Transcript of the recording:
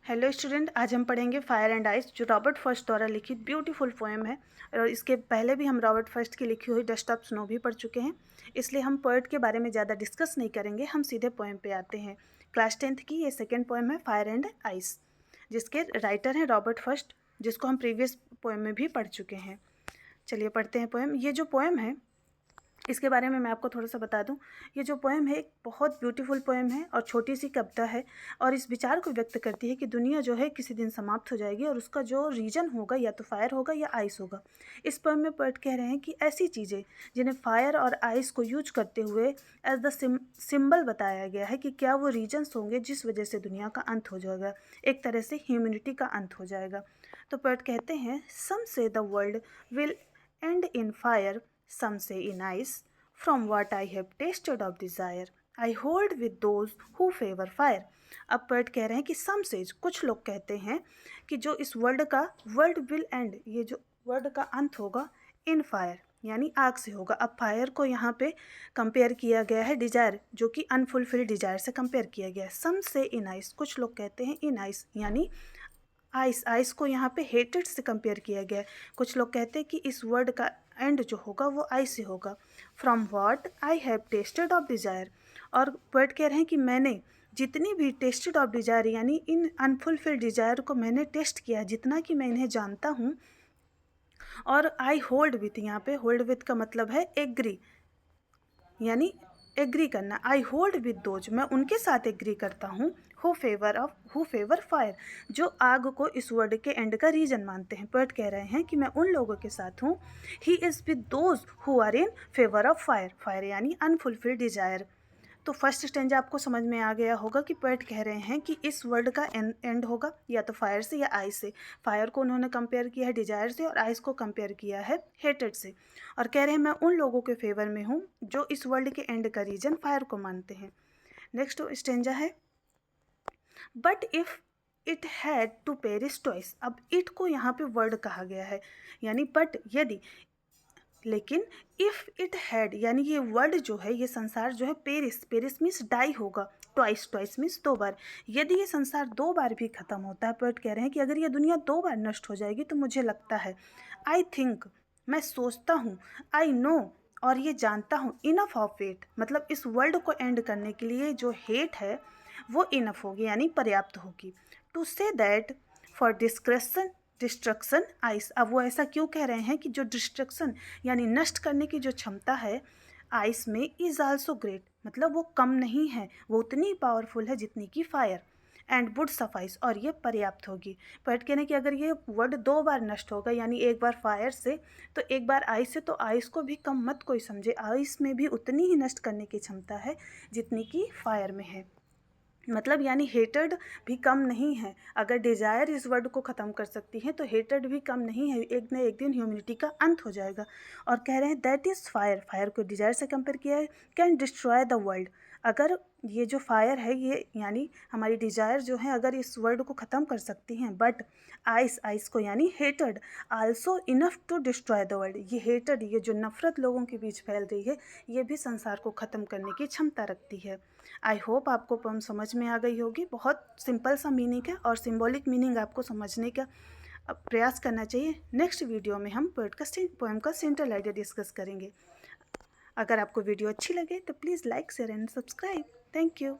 Hello student, आज हम पढ़ेंगे फायर एंड आइस जो रॉबर्ट फर्स्ट द्वारा लिखित ब्यूटीफुल पोएम है। और इसके पहले भी हम रॉबर्ट फर्स्ट की लिखी हुई डस्ट ऑफ स्नो भी पढ़ चुके हैं, इसलिए हम पोएट के बारे में ज़्यादा डिस्कस नहीं करेंगे। हम सीधे पोएम पे आते हैं। क्लास 10th की ये सेकेंड पोएम है फायर एंड आइस, जिसके राइटर हैं रॉबर्ट फर्स्ट, जिसको हम प्रीवियस पोएम में भी पढ़ चुके हैं। चलिए पढ़ते हैं पोएम। ये जो पोएम है इसके बारे में मैं आपको थोड़ा सा बता दूं। ये जो पोएम है एक बहुत ब्यूटीफुल पोएम है और छोटी सी कविता है, और इस विचार को व्यक्त करती है कि दुनिया जो है किसी दिन समाप्त हो जाएगी और उसका जो रीजन होगा या तो फायर होगा या आइस होगा। इस पोएम में पोएट कह रहे हैं कि ऐसी चीज़ें जिन्हें फायर और आइस को यूज करते हुए एज द सिंबल बताया गया है कि क्या वो रीजन्स होंगे जिस वजह से दुनिया का अंत हो जाएगा, एक तरह से ह्यूमैनिटी का अंत हो जाएगा। तो पोएट कहते हैं, सम से the world will and in fire, some say in ice. From what I have tasted of desire, I hold with those who favor fire. अब पोएट कह रहे हैं कि some says, कुछ लोग कहते हैं कि जो इस वर्ल्ड विल एंड, ये जो वर्ल्ड का अंत होगा इन फायर यानी आग से होगा। अब फायर को यहाँ पे कंपेयर किया गया है डिजायर, जो कि अनफुलफिल्ड डिजायर से कंपेयर किया गया है। सम से इन आइस, कुछ लोग कहते हैं इन आइस यानी आइस को यहाँ पे हेटेड से कंपेयर किया गया है। कुछ लोग कहते हैं कि इस वर्ड का एंड जो होगा वो आइस से होगा। From what I have tested of desire, और पोएट कह रहे हैं कि मैंने जितनी भी टेस्टेड ऑफ डिज़ायर यानी इन अनफुलफिल्ड डिज़ायर को मैंने टेस्ट किया, जितना कि मैं इन्हें जानता हूँ। और आई होल्ड विथ, यहाँ पे होल्ड विथ का मतलब है एग्री यानी एग्री करना। आई होल्ड विद दोज, मैं उनके साथ एग्री करता हूँ। हु फेवर फायर, जो आग को इस वर्ड के एंड का रीजन मानते हैं। पोएट कह रहे हैं कि मैं उन लोगों के साथ हूँ। He is with those who are in favour of fire, fire यानी अनफुलफिल्ड डिजायर। तो फर्स्ट स्टेंजा आपको समझ में आ गया होगा कि पोएट कह रहे हैं कि इस वर्ड का एंड होगा या तो फायर से या आइस से। फायर को उन्होंने कंपेयर किया है डिजायर से और आइस को कंपेयर किया है हेटेड से, और कह रहे हैं मैं उन लोगों के फेवर में हूँ जो इस वर्ल्ड के एंड का रीजन फायर को मानते हैं। नेक्स्ट स्टेंजा है, but if it had to perish twice. अब इट को यहाँ पे वर्ड कहा गया है यानी बट, यदि, लेकिन इफ़ इट हैड यानी ये वर्ल्ड जो है, ये संसार जो है, पेरिस मीन्स डाई होगा, ट्वाइस मीन्स दो बार। यदि ये संसार दो बार भी ख़त्म होता है, पोएट कह रहे हैं कि अगर ये दुनिया दो बार नष्ट हो जाएगी तो मुझे लगता है, आई थिंक, मैं सोचता हूँ, आई नो, और ये जानता हूँ, इनफ ऑफ इट, मतलब इस वर्ल्ड को एंड करने के लिए जो हेट है वो इनफ होगी यानी पर्याप्त होगी। To say that for destruction ice. अब वो ऐसा क्यों कह रहे हैं कि जो डिस्ट्रक्शन यानी नष्ट करने की जो क्षमता है आइस में, इज़ आल्सो ग्रेट, मतलब वो कम नहीं है, वो उतनी पावरफुल है जितनी की फायर। एंड वुड सफाइस, और ये पर्याप्त होगी। पोएट कहने कि अगर ये वर्ड दो बार नष्ट होगा यानी एक बार फायर से तो एक बार आइस से, तो आइस को भी कम मत कोई समझे, आइस में भी उतनी ही नष्ट करने की क्षमता है जितनी की फायर में है। मतलब यानी हेटेड भी कम नहीं है। अगर डिज़ायर इस वर्ड को ख़त्म कर सकती है तो हेटेड भी कम नहीं है, एक न एक दिन ह्यूमैनिटी का अंत हो जाएगा। और कह रहे हैं दैट इज़ फायर, फायर को डिज़ायर से कंपेयर किया है, कैन डिस्ट्रॉय द वर्ल्ड। अगर ये जो फायर है ये यानी हमारी डिज़ायर जो है अगर इस वर्ल्ड को ख़त्म कर सकती हैं, बट आइस को यानी हेटेड also enough to destroy the world, ये हेटेड, ये जो नफ़रत लोगों के बीच फैल रही है, ये भी संसार को ख़त्म करने की क्षमता रखती है। आई होप आपको पोएम समझ में आ गई होगी। बहुत सिंपल सा मीनिंग है और सिंबॉलिक मीनिंग आपको समझने का प्रयास करना चाहिए। नेक्स्ट वीडियो में हम पोएम का सेंट्रल आइडिया डिस्कस करेंगे। अगर आपको वीडियो अच्छी लगे तो please like, share and subscribe. Thank you.